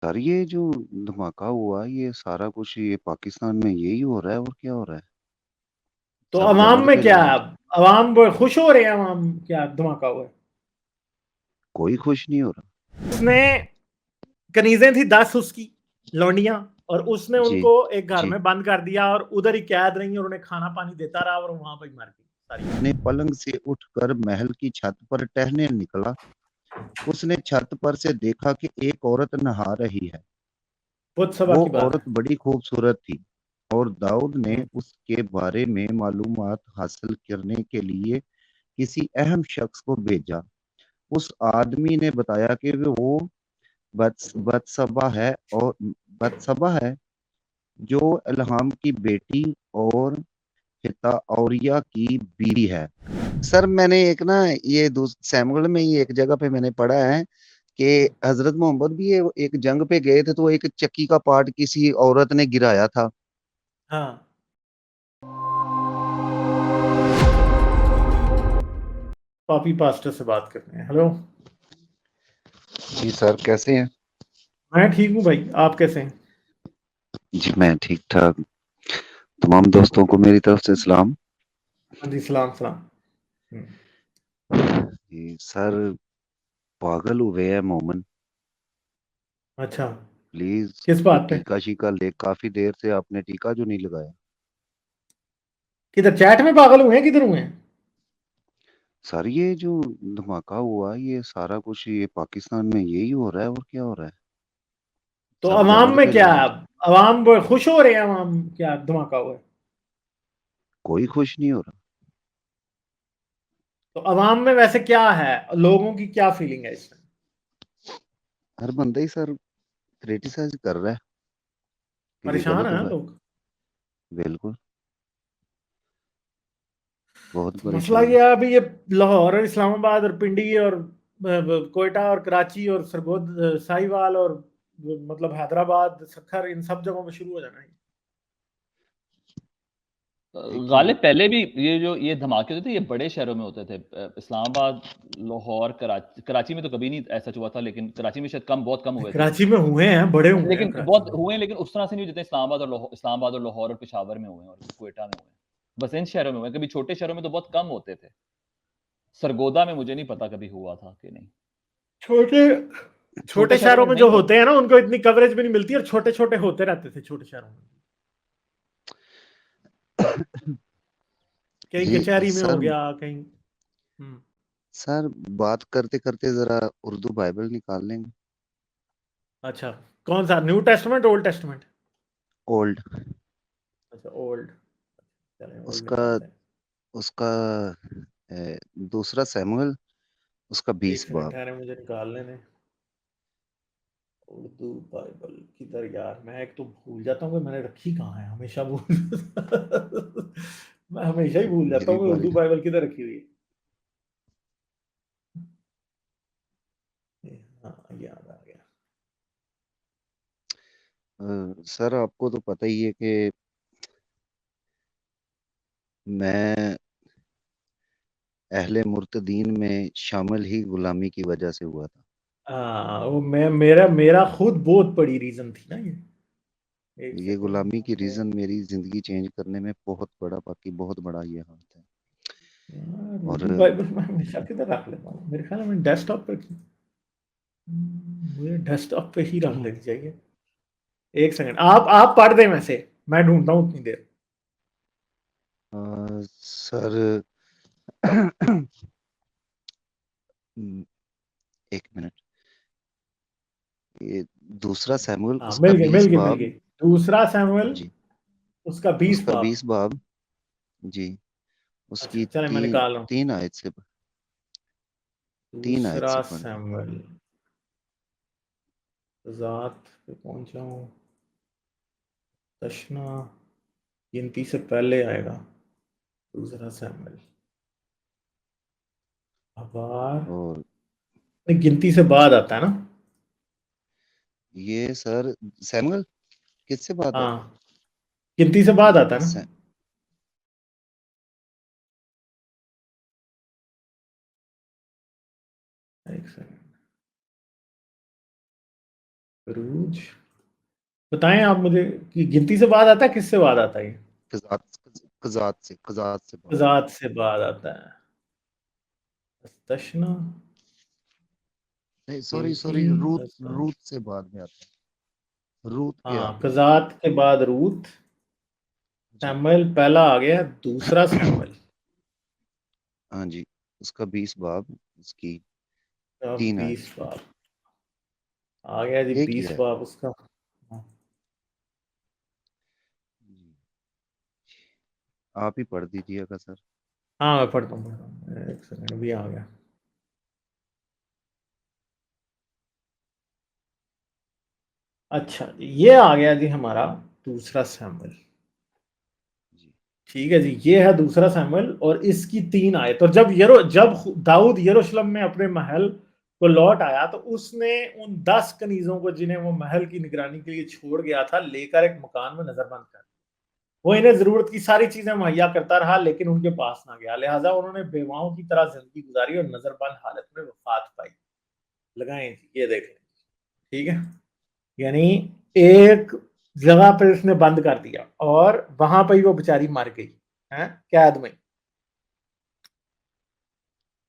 Sir ये जो धमाका हुआ ये सारा कुछ ये पाकिस्तान में यही हो रहा है और क्या हो रहा है। तो सब अवाम जंग में पे क्या लगे है? हैं। अवाम खुश हो रहे हैं, अवाम क्या धमाका हुआ है? कोई खुश नहीं हो रहा। उसने कनीजें थी 10 उसकी लौंडियां, और उसने जी उनको एक घर जी। में बंद कर दिया और उधर ही कैद रही और उन्हें खाना पानी देता रहा और वहां पर ही मर गई सारी। अपने पलंग से उठकर महल की छत पर टहलने निकला। उसने छत पर से देखा कि एक औरत नहा रही है। बहुत सभा वो की बात औरत है। बड़ी खूबसूरत थी और दाऊद ने हम्म। उसके बारे में मालूमात हासिल करने के लिए किसी अहम शख्स को भेजा। उस आदमी ने बताया कि वो बत्सबा है और बत्सबा है जो इल्हाम की बेटी और हिता औरिया की बीवी है। सर मैंने एक ना ये सैमुअल में ही एक जगह पे मैंने पढ़ा है कि हजरत मोहम्मद भी ये एक जंग पे गए थे तो एक चक्की का पार्ट किसी औरत ने गिराया था। हाँ। पापी पास्टर से बात करते हैं। हेलो। जी सर कैसे हैं। मैं ठीक हूँ भाई, आप कैसे हैं? जी मैं ठीक ठाक। तमाम दोस्तों को मेरी तरफ से सलाम। हाँ जी, सलाम सलाम। हम्म। जी सर पागल हुए हैं मोमन। अच्छा। प्लीज किस कोई बात पे? टीका शीका ले, काफी देर से आपने टीका जो नहीं लगाया। किधर चैट में पागल हुए हैं, किधर हुए हैं? सर ये जो धमाका हुआ ये सारा कुछ ये पाकिस्तान में यही हो रहा है और क्या हो रहा है। तो सब अवाम जंग में पे क्या लगे है? हैं। अवाम खुश हो रहे हैं, अवाम क्या धमाका हुआ है? कोई खुश नहीं हो रहा। तो अवाम में वैसे क्या है, लोगों की क्या फीलिंग है इसमें? हर बंदा ही सर क्रिटिसाइज कर रहा है कि ये परेशान गलत है हुआ है। लोग। बिल्कुल। बहुत तो मसला परेशान। ये है अभी, ये लाहौर और इस्लामाबाद और पिंडी और कोयटा और कराची और सरगोद साहिवाल और मतलब हैदराबाद सखर, इन सब जगहों पे शुरू हो जाना है। देखिए गालिब पहले भी ये धमाके होते थे, ये बड़े शहरों में होते थे। इस्लामाबाद, लाहौर, कराची में तो कभी नहीं ऐसा हुआ था, लेकिन कराची में शायद बहुत कम हुए थे। कराची में हुए हैं, बड़े हुए हैं लेकिन कराची बहुत में। हुए, लेकिन उस तरह से नहीं जितने इस्लामाबाद और लाहौर और पेशावर में हुए हैं और क्वेटा में हुए हैं। बस इन शहरों में हुए, कभी छोटे शहरों में तो बहुत कम होते थे। सरगोदा में मुझे नहीं पता कभी हुआ था कि नहीं। छोटे छोटे छोटे शहरों शहरों में में नहीं जो होते। होते हैं ना, उनको इतनी कवरेज भी नहीं मिलती, और छोटे छोटे होते रहते थे छोटे शहरों में। कहीं जी कचहरी में हो सर। गया, कहीं। सर बात करते करते जरा उर्दू बाइबल निकाल लेंगे। अच्छा। कौन सा, new testament old testament? Old. अच्छा, ओल्ड। चलें ओल्ड उसका निकालते हैं। उसका दूसरा सैमुअल उसका एक 20 सेकंड बाब। ठहरे, मुझे निकालने में। उर्दू बाइबल किधर यार, मैं एक तो भूल जाता हूँ कि मैंने रखी कहाँ है, हमेशा भूल मैं हमेशा ही भूल जाता मेरी हूँ कि बारी उर्दू ना। बाइबल किधर रखी हुई है। हाँ, याद आ गया। सर आपको तो पता ही है कि मैं अहले मुर्तदीन में शामिल ही गुलामी की वजह से हुआ था। हाँ, वो मैं मेरा मेरा खुद बहुत बड़ी रीजन थी ना ये। एक ये सेकंड गुलामी की मुझे। रीजन मेरी जिंदगी चेंज करने में बहुत बड़ा, बाकी बहुत बड़ा ये हाथ है। यार और उर्दू बाइबल मैं हमेशा किधर रख लेता हूँ, मेरे ख्याल में मैंने डेस्कटॉप पर रखी। मुझे डेस्कटॉप पे ही रख अ, लेनी चाहिए। एक सेकंड, आप पढ़ दें, वैसे मैं ढूंढता हूँ उतनी देर। सर एक मिनट। ये दूसरा सैमुअल हाँ, उसका मिल 20 गई मिल बाब। गई। दूसरा सैमुअल, जी उसका 20 उसका बाब। 20 बाब। जी अच्छा उसकी चले, मैं निकाल रहा हूँ। तीन आयत से, तीन आयत दूसरा से पढ़ रहे सैमुअल, ज़ात पे पहुंचा हूँ। तशना गिनती से पहले आएगा। दूसरा सैमुअल अबार, हैं। और नहीं, गिनती से बाद आता है ना? ये सर सैमुअल किससे बात आता है। हाँ, गिनती से बाद आता है ना? सै, एक सेकंड। रूज, बताएं आप मुझे कि गिनती से बाद आता है, किससे बाद आता है ये? कजात कजात से बात। ज़ात से बाद आता है। तशना, नहीं, सॉरी, रूत रूत से बाद में आता है, रूत के हाँ, आगे। कजात के बाद रूत। जी सैमुअल पहला आ गया, दूसरा सैमुअल। हाँ जी, उसका 20 बाब, उसकी अब 3 आए। 20 बाब आ गया जी, एक ही 20 है। बाब उसका। हाँ। जी, आप ही पढ़ दीजिएगा सर। हाँ, मैं पढ़ता हूँ, एक सेकंड, भी आ गया। अच्छा, ये आ गया जी हमारा दूसरा सैमुअल। जी ठीक है जी, ये है दूसरा सैमुअल और इसकी 3 आए। तो जब दाऊद यरूशलेम में अपने महल को लौट आया तो उसने उन 10 कनीजों को, जिन्हें वो महल की निगरानी के लिए छोड़ गया था, लेकर एक मकान में नजरबंद कर। वो इन्हें जरूरत की सारी चीजें मुहैया करता रहा, लेकिन उनके पास ना गया। लिहाजा उन्होंने बेवाओं की तरह जिंदगी गुजारी और नजरबंद हालत में वफात पाई। लगाएं जी, ये देख लें। ठीक है, यानी एक जगह पे उसने बंद कर दिया और वहां पर ही वो बेचारी मर गई है, कैद में,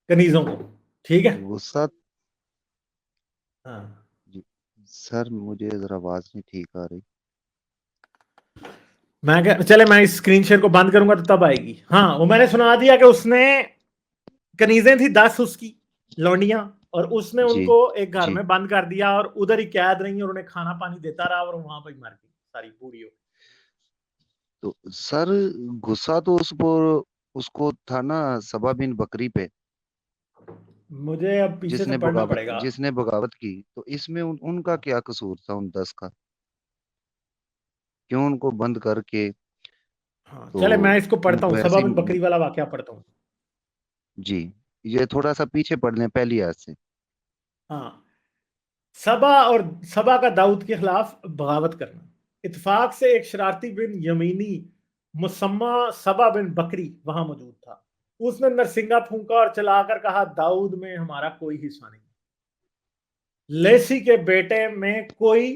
कनीजों को। ठीक है। गुस्सा। हाँ, जी सर, मुझे जरा आवाज नहीं ठीक आ रही। चले मैं इस स्क्रीन शेयर को बंद करूंगा तो तब आएगी। हाँ, वो मैंने सुना दिया कि उसने, कनीजें थी 10 उसकी लौंडियां, और उसने जी उनको एक घर जी, में बंद कर दिया और उधर ही कैद रही और उन्हें खाना पानी देता रहा और वहां पर ही मर गई सारी बूढ़ी हो। तो सर गुस्सा तो उस पर उसको था ना, सबा बिन बकरी पे, मुझे अब पीछे से पढ़ना पड़ेगा। जिसने बगावत की। तो इसमें उनका क्या कसूर था उन 10 का? क्यों उनको बंद करके? हाँ, तो चले मैं इसको पढ़ता हूँ, सबा वैसे बिन ही। बकरी वाला वाकया पढ़ता हूँ। जी, ये थोड़ा सा पीछे पढ़ लें पहली आयत से। हाँ, सबा का दाऊद के खिलाफ बगावत करना। इत्तेफाक से एक शरारती बिन यमीनी मुसम्मा सबा बिन बकरी वहां मौजूद था। उसने नरसिंगा फूंका और चलाकर कहा, दाऊद में हमारा कोई हिस्सा नहीं, लेसी के बेटे में कोई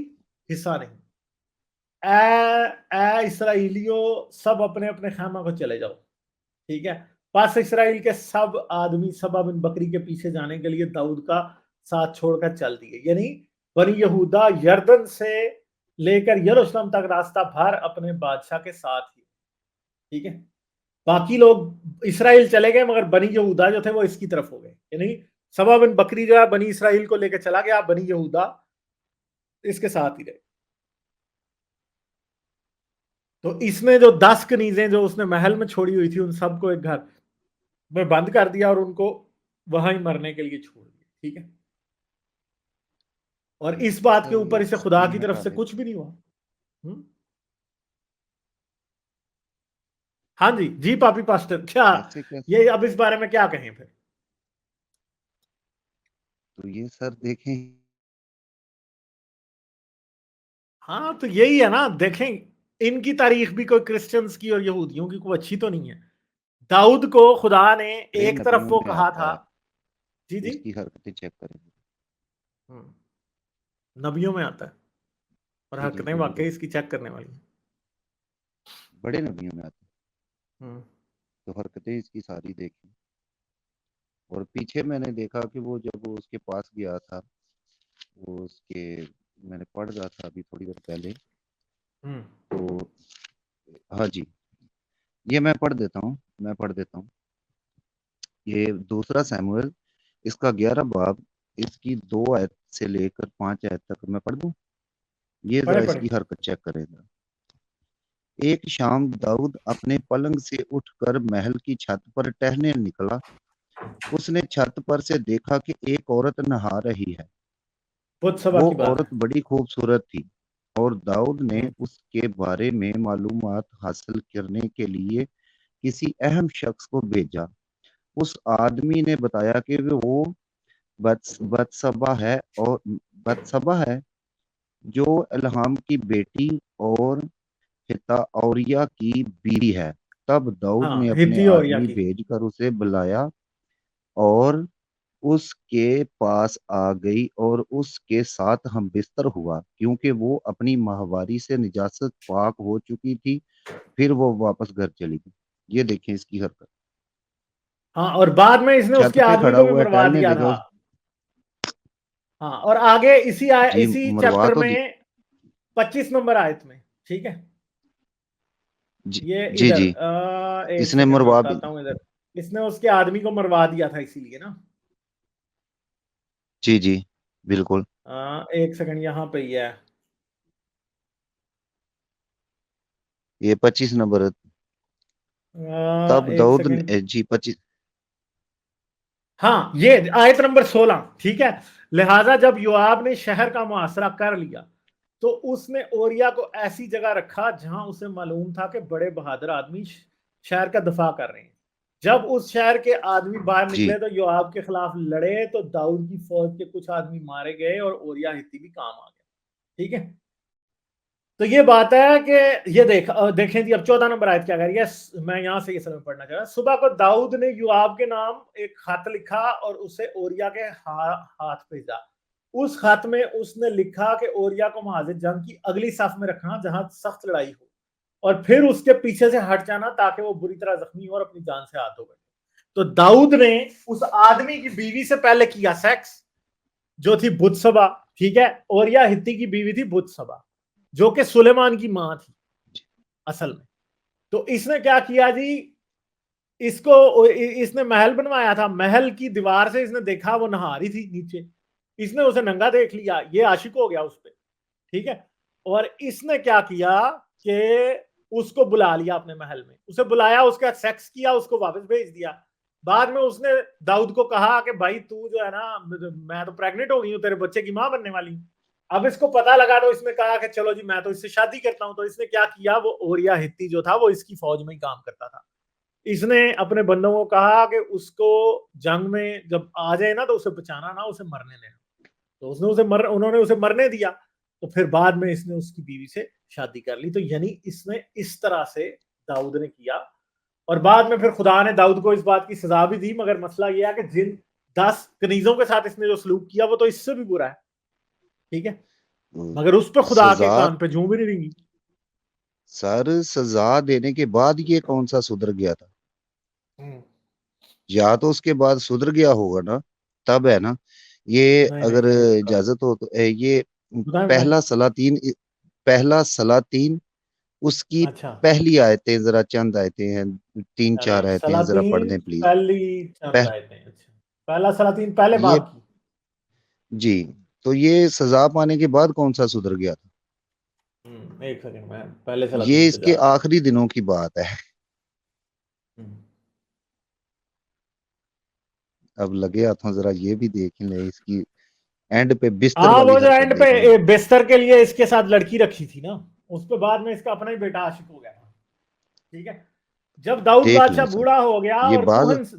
हिस्सा नहीं। ए इसराइलियों, सब अपने अपने खैमा को चले जाओ। ठीक है। पास इसराइल के सब आदमी सबा बिन बकरी के पीछे जाने के लिए दाऊद का साथ छोड़कर चल दिए। यानी बनी यहूदा यरदन से लेकर यरूशलेम तक रास्ता भर अपने बादशाह के साथ ही। ठीक है। बाकी लोग इसराइल चले गए, मगर बनी यहूदा जो थे वो इसकी तरफ हो गए। यानी सबा बिन बकरी जो है बनी इसराइल को लेकर चला गया, बनी यहूदा इसके साथ ही रहे। तो इसने जो 10 कनीजें जो उसने महल में छोड़ी हुई थी, उन सबको एक घर में बंद कर दिया और उनको वहां ही मरने के लिए छोड़ दिया। ठीक है। और इस बात के सर ऊपर ये इसे खुदा स्क्रीन की तरफ हटा से दे। कुछ भी नहीं हुआ। हाँ जी, जी पापी पास्टर, क्या कैसे कैसे? ये अब इस बारे में क्या कहें फिर? तो ये सर देखें। हाँ, तो यही है ना, देखें, इनकी तारीख भी कोई क्रिश्चियंस की और यहूदियों की कोई अच्छी तो नहीं है। दाऊद को खुदा ने बड़े एक तरफ नबियों वो में कहा आता था। है, जी जी। इसकी हरकतें चेक करें। हम्म, नबियों में आता है और जी जी, हरकतें बड़े वाकई इसकी चेक करने वाली हैं। बड़े नबियों में आता है। हम्म, तो हरकतें इसकी सारी देखी। और पीछे मैंने देखा कि वो जब वो उसके पास गया था, वो उसके, मैंने पढ़ रहा था अभी थोड़ी देर पहले। हम्म, तो हाँ जी, ये मैं पढ़ देता हूँ। ये दूसरा सैमुअल, इसका 11 बाब, इसकी 2 आयत से लेकर 5 आयत तक मैं पढ़ दूं। ये पढ़े जरा पढ़े। इसकी हरकत चेक करेगा। एक शाम दाऊद अपने पलंग से उठकर महल की छत पर टहलने निकला। उसने छत पर से देखा कि एक औरत नहा रही है। बुध सभा वो की बात औरत है। बड़ी खूबसूरत थी और दाऊद ने हम्म, उसके बारे में मालूमात हासिल करने के लिए किसी अहम शख्स को भेजा। उस आदमी ने बताया कि वो बत्सबा है, और बत्सबा है जो इल्हाम की बेटी और हित्ताओरिया की बीवी है। तब दाऊद ने हाँ, अपने हित्ती और आदमी याकी। भेजकर उसे बुलाया और उसके पास आ गई और उसके साथ हम बिस्तर हुआ, क्योंकि वो अपनी माहवारी से निजासत पाक हो चुकी थी। फिर वो वापस घर चली गई। ये देखें इसकी हरकत। हाँ, और बाद में इसने छत उसके पे आदमी खड़ा को भी हुआ है, मरवा टहलने दिया लगा था। हाँ, और आगे जी, इसी मरवा चैप्टर तो दी। में 25 नंबर आयत में, ठीक है, जी ये जी इधर जी। एक इसने सेकंड मैं मरवा भी। बताता हूँ इधर। इसने उसके आदमी को मरवा दिया था इसीलिए ना। जी जी, बिल्कुल। एक सेकंड, यहाँ पे ही है। ये 25 नंबर। तब एक दाऊद सेकंड। ने जी 25। हाँ, ये आयत नंबर 16, ठीक है। लिहाजा जब योआब ने शहर का मुहासरा कर लिया तो उसने ओरिया को ऐसी जगह रखा जहां उसे मालूम था कि बड़े बहादुर आदमी शहर का दफा कर रहे हैं। जब उस शहर के आदमी बाहर जी निकले तो योआब के खिलाफ लड़े तो दाऊद की फौज के कुछ आदमी मारे गए और ओरिया हित्ती भी काम आ गया, ठीक है। तो ये बात है कि ये देखें जी, अब 14 नंबर आयत क्या कह रही है। मैं यहां से ये समय पढ़ना चाह रहा। सुबह को दाऊद ने युआब के नाम एक खत लिखा और उसे ओरिया के हाथ भेजा। उस खत में उसने लिखा कि ओरिया को महाजिर जंग की अगली सफ में रखना जहां सख्त लड़ाई हो, और फिर उसके पीछे से हट जाना ताकि वो बुरी तरह जख्मी हो और अपनी जान से हाथ धो बैठे। तो दाऊद ने उस आदमी की बीवी से पहले किया सेक्स, जो थी बुत्सबा, ठीक है। ओरिया हित्ती की बीवी थी बुत्सबा, जो कि सुलेमान की मां थी असल में। तो इसने क्या किया जी, इसने महल बनवाया था। महल की दीवार से इसने देखा वो नहा रही थी नीचे, इसने उसे नंगा देख लिया, ये आशिक हो गया उस पर, ठीक है। और इसने क्या किया कि उसको बुला लिया अपने महल में, उसे बुलाया, उसका सेक्स किया, उसको वापस भेज दिया। बाद में उसने दाऊद को कहा कि भाई तू जो है ना, मैं तो प्रेग्नेंट हो गई हूँ, तेरे बच्चे की मां बनने वाली हूँ। अब इसको पता लगा तो इसने कहा कि चलो जी मैं तो इससे शादी करता हूँ। तो इसने क्या किया, वो ओरिया हित्ती जो था वो इसकी फौज में ही काम करता था। इसने अपने बंदों को कहा कि उसको जंग में जब आ जाए ना तो उसे बचाना ना, उसे मरने देना। तो उन्होंने उसे मरने दिया। तो फिर बाद में इसने उसकी बीवी से शादी कर ली। तो यानी इसने इस तरह से दाऊद ने किया। और बाद में फिर खुदा ने दाऊद को इस बात की सजा भी दी, मगर मसला यह है कि जिन 10 कनीजों के साथ इसने जो सलूक किया वो तो इससे भी बुरा है, ठीक है। मगर उस पर खुदा के सजा। कान पे जूं भी नहीं देंगी। सर, सजा देने के बाद ये कौन सा सुधर गया था? या तो उसके बाद सुधर गया होगा ना, तब है ना। ये नहीं नहीं अगर नहीं, इजाजत हो तो ये बताएं बताएं। पहला सलातीन उसकी अच्छा, पहली आयतें, जरा चंद आयतें हैं, तीन यानी चार आयतें हैं, जरा पढ़ सलातीन दें प्लीज। पहली चंद पह, आयतें, अच्छा, पहला सलातीन पहले ये बाब की। जी, तो ये सजा पाने के बाद कौन सा सुधर गया था? एक सेकंड, मैं पहले ये सलातीन पे इसके जा रहा हूँ। आखिरी दिनों की बात है। हम्म। अब लगे हाथों जरा ये भी देख लें, इसकी एंड पे बिस्तर हाँ, वाली वो जो हरकत एंड पे देख लें। बिस्तर के लिए इसके साथ लड़की रखी थी ना, उस पे बाद में इसका अपना ही बेटा आशिक हो गया था, ठीक है। जब दाऊद देख लें बादशाह सर, बूढ़ा हो गया ये और बात।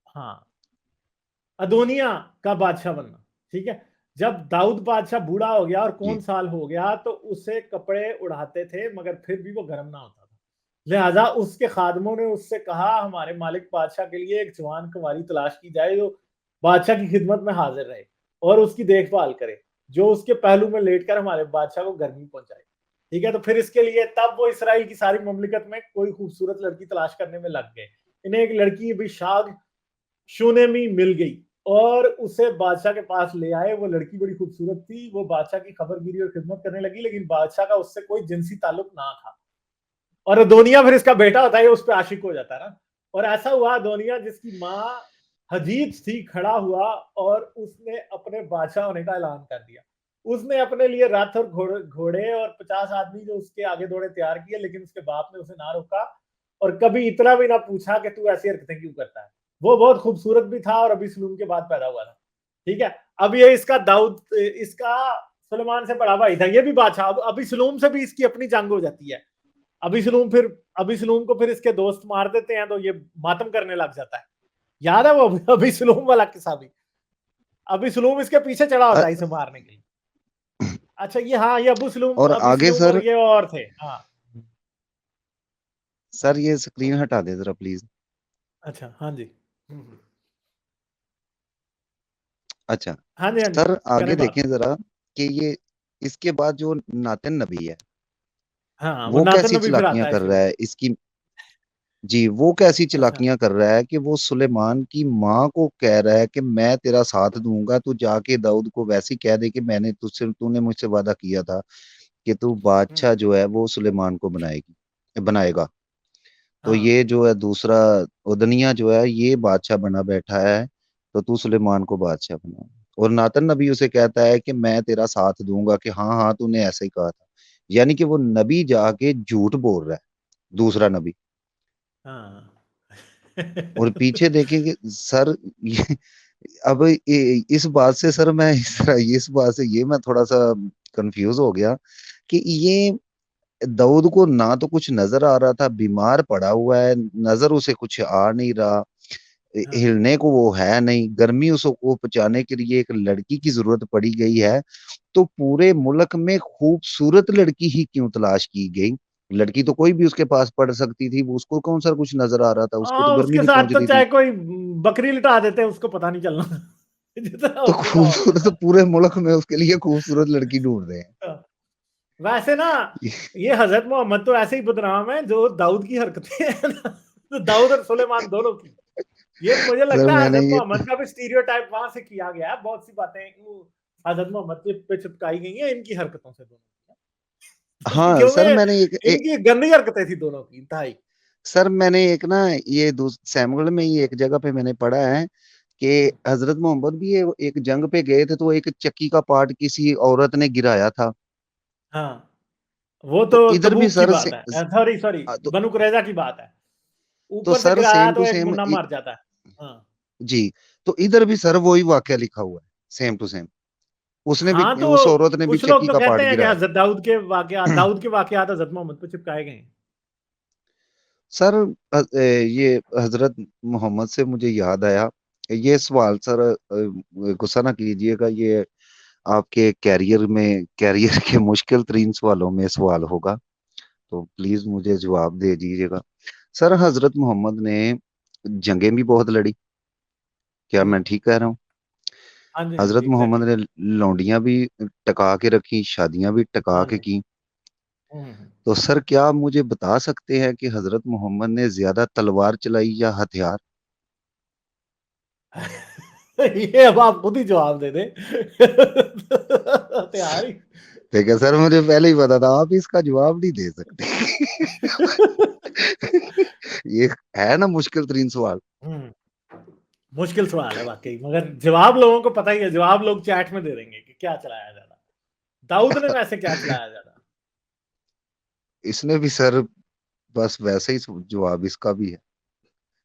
हाँ, अदोनिया का बादशाह बनना, ठीक है। जब दाऊद बादशाह बूढ़ा हो गया और जी कौन साल हो गया तो उसे कपड़े उड़ाते थे मगर फिर भी वो गर्म ना होता था। लिहाजा उसके खादमों ने उससे कहा, हमारे मालिक बादशाह के लिए एक जवान कुंवारी तलाश की जाए जो बादशाह की खिदमत में हाजिर रहे और उसकी देखभाल करे, जो उसके पहलू में लेटकर हमारे बादशाह को गर्मी पहुंचाए, ठीक है। तो फिर इसके लिए तब वो इसराइल की सारी ममलिकत में कोई खूबसूरत लड़की तलाश करने में लग गए। इन्हें एक लड़की बिशाग शूनेमी मिल गई और उसे बादशाह के पास ले आए। वो लड़की बड़ी खूबसूरत थी, वो बादशाह की खबरगिरी और खिदमत करने लगी, लेकिन बादशाह का उससे कोई जिनसी ताल्लुक ना था। और दोनिया फिर इसका बेटा होता है, उस पर आशिक हो जाता है ना। और ऐसा हुआ, दोनिया जिसकी माँ हजीज थी खड़ा हुआ और उसने अपने बादशाह होने का ऐलान कर दिया। उसने अपने लिए रथ और घोड़े और 50 आदमी जो उसके आगे दौड़े तैयार किए, लेकिन उसके बाप ने उसे ना रोका और कभी इतना भी ना पूछा कि तू ऐसी हरकतें क्यों करता है। वो बहुत खूबसूरत भी था और अभी सलूम के बाद पैदा हुआ था, ठीक है। अब ये इसका सुलेमान से बड़ा भाई था, ये भी बादशाह। अभी सलूम से भी इसकी अपनी जंग हो जाती है। अभी सलूम को फिर इसके दोस्त मार देते हैं तो ये मातम करने लग जाता है। याद है वो अभी सलूम वाला किस्सा भी। अभी सलूम इसके पीछे चढ़ा अ- होता है इसे मारने के लिए। अच्छा, ये हाँ, ये और अभी आगे सलूम और सर। ये और थे, हाँ। सर, ये स्क्रीन हटा दे जरा प्लीज। अच्छा, हाँ जी। अच्छा हाँ जी, हाँ जी, सर आगे करें देखें बात। जरा कि ये इसके बाद जो नातिन नबी है हाँ, वो वो नातन कैसी नबी फिर चालाकियां आता है कर शुरू रहा में। है इसकी। जी वो कैसी अच्छा, चालाकियां कर रहा है कि वो सुलेमान की माँ को कह रहा है कि मैं तेरा साथ दूंगा, तू जाके दाऊद को वैसे ही कह दे कि मैंने तुझसे तूने मुझसे वादा किया था कि तू हुँ, बादशाह जो है वो सुलेमान को बनाएगा। तो हाँ, ये जो है दूसरा उदनिया जो है ये बादशाह बना बैठा है, तो तू सुलेमान को बादशाह बना। और नातन नबी उसे कहता है कि मैं तेरा साथ दूंगा, कि हाँ हाँ तूने ऐसा ही कहा था। यानी कि वो नबी जाके झूठ बोल रहा है, दूसरा नबी। हाँ। और पीछे देखेंगे सर, ये अब इस बात से सर मैं इस बात से ये मैं थोड़ा सा कंफ्यूज हो गया कि ये दाऊद को ना तो कुछ नजर आ रहा था, बीमार पड़ा हुआ है, नजर उसे कुछ आ नहीं रहा, हाँ, हिलने को वो है नहीं, गर्मी उसको पहुंचाने के लिए एक लड़की की जरूरत पड़ी गई है। तो पूरे मुल्क में खूबसूरत लड़की ही क्यों तलाश की गई? लड़की तो कोई भी उसके पास पड़ सकती थी, वो उसको कौन सा कुछ नजर आ रहा था, उसको तो हाँ, गर्मी उसके नहीं साथ पहुंच तो रही चाहे थी। कोई बकरी लिटा देते उसको पता नहीं चलना जितना तो उसके काम खूबसूरत तो होता पूरे मुल्क में उसके लिए खूबसूरत लड़की ढूंढ रहे हैं। है। वैसे ना ये हजरत मोहम्मद तो ऐसे ही बदनाम है जो दाऊद की हरकतें हैं ना, तो दाऊद और सुलेमान दोनों की। ये मुझे सर लगता है मैंने हजरत ये मोहम्मद का भी स्टीरियोटाइप वहां से किया गया है। बहुत सी बातें वो हजरत मोहम्मद पे चिपकाई गई हैं इनकी हरकतों से दोनों की। हाँ सर मैंने क्योंकि इनकी गंदी हरकतें थी दोनों की इंतहाई। सर मैंने एक ना ये सैमुअल में ही एक जगह पे मैंने पढ़ा है कि हजरत मोहम्मद भी ये एक जंग पे गए थे, तो एक चक्की का पार्ट किसी औरत ने गिराया था। हाँ, वो तो तो इधर भी तबूक की सर से बात है, सॉरी सॉरी बनु कुरैजा की बात है। तो ऊपर से सर गिराया सेम तो टू एक सेम मुन्ना मर जाता है। हाँ, जी, तो इधर भी सर वही वाक्य लिखा हुआ है, सेम टू सेम। उसने भी, हाँ, उस तो औरत ने भी कुछ लोग चक्की तो का कहते पार्ट हैं कि गिराया। हजरत दाऊद के वाकयात हजरत मोहम्मद पे चिपकाए गए हैं। सर ये हजरत मोहम्मद से मुझे याद आया, ये सवाल सर गुस्सा ना कीजिएगा, ये आपके कैरियर के मुश्किल तरीन सवालों में सवाल होगा, तो प्लीज मुझे जवाब दे दीजिएगा। सर हजरत मोहम्मद ने जंगें भी बहुत लड़ी, क्या हम्म, मैं ठीक कह रहा हूँ? हाँ जी, हाँ हजरत जी, मोहम्मद एग्जैक्टली। ने लौंडियां भी टका के रखी, शादियां भी टका हाँ के जी। की। हम्म। तो सर क्या आप मुझे बता सकते हैं कि हजरत मोहम्मद ने ज्यादा तलवार चलाई या हथियार? ये अब आप खुद ही जवाब दे दे। तैयार ही। ठीक है सर, मुझे पहले ही पता था आप इसका जवाब नहीं दे सकते। ये है ना मुश्किल तरीन सवाल। हम्म, मुश्किल सवाल है वाकई, मगर जवाब लोगों को पता ही है। जवाब लोग चैट में दे देंगे कि क्या चलाया ज्यादा, दाऊद ने वैसे क्या चलाया ज्यादा। इसने भी सर बस वैसे ही जवाब इसका भी है।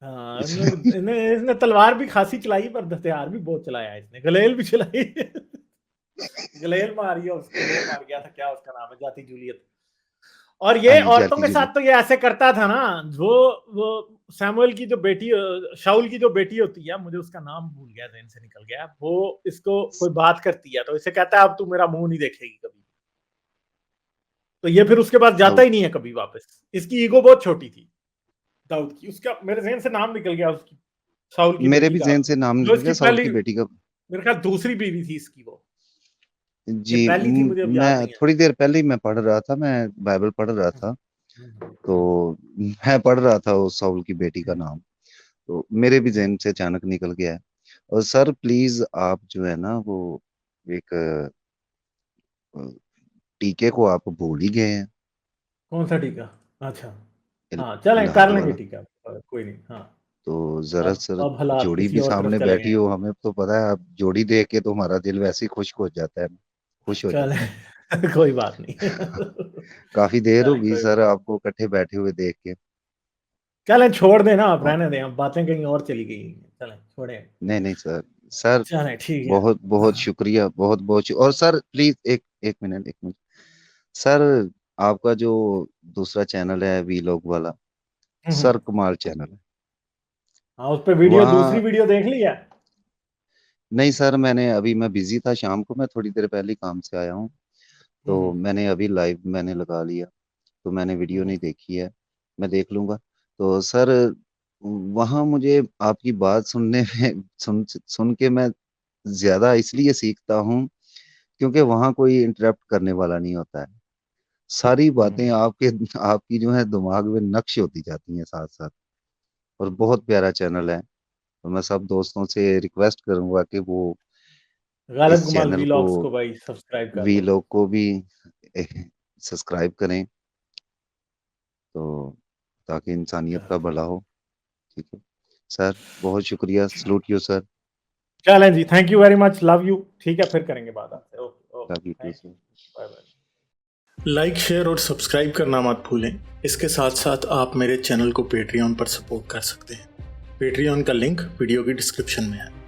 हाँ, इसने इसने तलवार भी खासी चलाई पर हथियार भी बहुत चलाया इसने, गलेल भी चलाई। गलेल मारी है उसको, वो मार गया था, क्या उसका नाम है, जाती जूलियत। और हाँ ये जी औरतों जाती के जुली। साथ तो ये ऐसे करता था ना। जो वो सैमुअल की जो बेटी, शाऊल की जो बेटी होती है, मुझे उसका नाम भूल गया, ज़हन से निकल गया, वो इसको कोई बात करती है तो इसे कहता है अब तू मेरा मुंह नहीं देखेगी कभी। तो ये फिर उसके पास जाता तो ही नहीं है कभी वापस। इसकी ईगो बहुत छोटी थी दाऊद की। उसका मेरे ज़हन से नाम निकल गया उसकी, शाऊल की मेरे बेटी भी का। जहन से नाम जो निकल इसकी गया साउल पहली, की बेटी का। मेरे ख्याल दूसरी बीवी थी इसकी वो, ये जी पहली थी मुझे अब याद मैं नहीं है। थोड़ी देर पहले ही मैं पढ़ रहा था, मैं बाइबल पढ़ रहा था, तो मैं पढ़ रहा था उस साउल की बेटी का नाम, तो मेरे भी जहन से अचानक निकल गया है। और सर प्लीज आप जो है ना वो एक अ, टीके को आप भूल ही गए हैं, कौन सा टीका? अच्छा, हाँ चलें कर इलाहाद लेंगे वाला। टीका, कोई नहीं। हाँ, तो जरा सर अब हालात जोड़ी किसी भी और तरफ सामने चले गए बैठी हैं। हो, हमें तो पता है आप जोड़ी देख के तो हमारा दिल वैसे ही खुश हो जाता है, खुश हो चलें। जाता है। कोई बात नहीं। काफी देर चलें, होगी कोई सर बात। आपको इकट्ठे बैठे हुए देख के। चलें, छोड़ देना, आप और रहने दें, अब बातें कहीं और चली गई। चलें, छोड़ें। नहीं नहीं सर, सर चलें, ठीक है। बहुत बहुत हाँ। शुक्रिया, बहुत बहुत और सर प्लीज एक एक मिनट, एक मिनट सर, आपका जो दूसरा चैनल है वीलॉग वाला, हम्म। सर कमाल चैनल है हाँ, उस पे वीडियो, दूसरी वहाँ। वीडियो देख ली है? नहीं सर मैंने अभी, मैं बिजी था शाम को, मैं थोड़ी देर पहले ही काम से आया हूँ, तो हम्म। मैंने अभी लाइव मैंने लगा लिया, तो मैंने वीडियो हम्म। नहीं देखी है, मैं देख लूंगा। तो सर वहाँ मुझे आपकी बात सुनने में सुन सुन के मैं ज्यादा इसलिए सीखता हूँ क्योंकि वहां कोई इंटरप्ट करने वाला नहीं होता है। सारी बातें आपकी जो है दिमाग में नक्श होती जाती हैं साथ साथ। और बहुत प्यारा चैनल है, तो मैं सब दोस्तों से रिक्वेस्ट करूंगा कि वो गालिब इस गुमाल चैनल को वीलॉग्स को भाई सब्सक्राइब कर वी लो। लोग को भी सब्सक्राइब करें, तो ताकि इंसानियत का भला हो। ठीक है सर, बहुत शुक्रिया, सलूट यू सर। चलें जी, thank you very much, love you. ठीक है, फिर करेंगे बात आपसे। Okay okay, love you too thank sir. You, bye bye. Like, share और सब्सक्राइब करना मत भूलें। इसके साथ साथ आप मेरे चैनल को पेट्रियन पर सपोर्ट कर सकते हैं। पेट्रियन का लिंक वीडियो की डिस्क्रिप्शन में है।